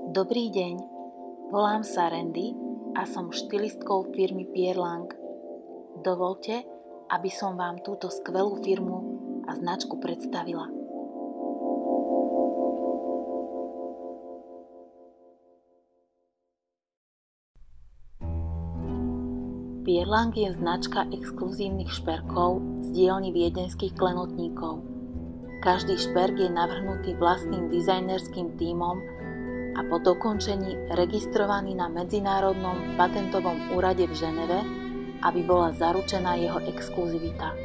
Dobrý deň, volám sa Randy a som štylistkou firmy Pierre Lang. Dovoľte, aby som vám túto skvelú firmu a značku predstavila. Pierre Lang je značka exkluzívnych šperkov z dielny viedenských klenotníkov. Každý šperk je navrhnutý vlastným dizajnerským tímom a po dokončení registrovaný na Medzinárodnom patentovom úrade v Ženeve, aby bola zaručená jeho exkluzivita.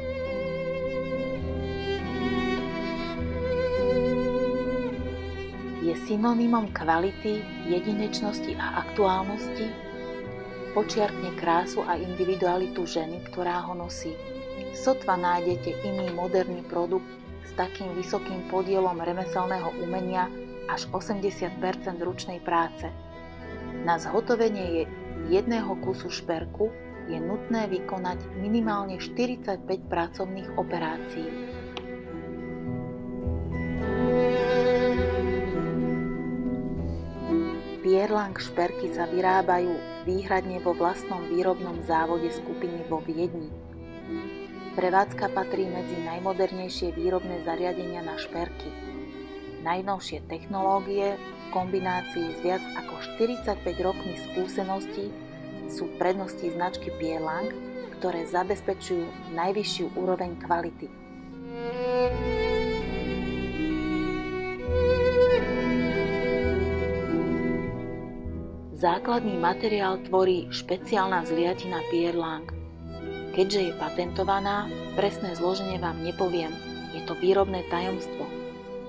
Je synonymom kvality, jedinečnosti a aktuálnosti, počiarkne krásu a individualitu ženy, ktorá ho nosí. Sotva nájdete iný moderný produkt s takým vysokým podielom remeselného umenia až 80% ručnej práce. Na zhotovenie jedného kusu šperku je nutné vykonať minimálne 45 pracovných operácií. Pierre Lang šperky sa vyrábajú výhradne vo vlastnom výrobnom závode skupiny vo Viedni. Prevádzka patrí medzi najmodernejšie výrobné zariadenia na šperky. Najnovšie technológie v kombinácii s viac ako 45 rokmi skúseností sú prednosti značky Pierre Lang, ktoré zabezpečujú najvyššiu úroveň kvality. Základný materiál tvorí špeciálna zliatina Pierre Lang. Keďže je patentovaná, presné zloženie vám nepoviem, je to výrobné tajomstvo.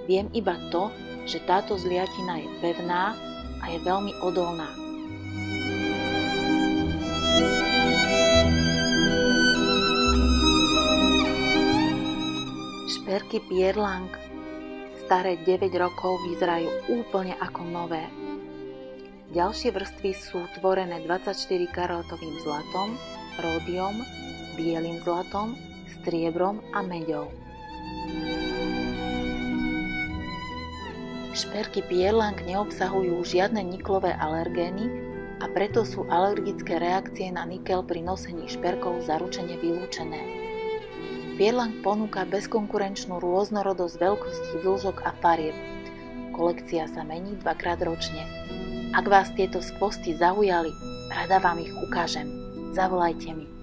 Viem iba to, že táto zliatina je pevná a je veľmi odolná. Šperky Pierre Lang staré 9 rokov vyzerajú úplne ako nové. Ďalšie vrstvy sú tvorené 24-karátovým zlatom, ródiom, bielým zlatom, striebrom a meďou. Šperky Pierre Lang neobsahujú žiadne niklové alergény a preto sú alergické reakcie na nikel pri nosení šperkov zaručene vylúčené. Pierre Lang ponúka bezkonkurenčnú rôznorodosť veľkostí, dĺžok a farieb. Kolekcia sa mení 2-krát ročne. Ak vás tieto skvosty zaujali, rada vám ich ukážem. Zavolajte mi.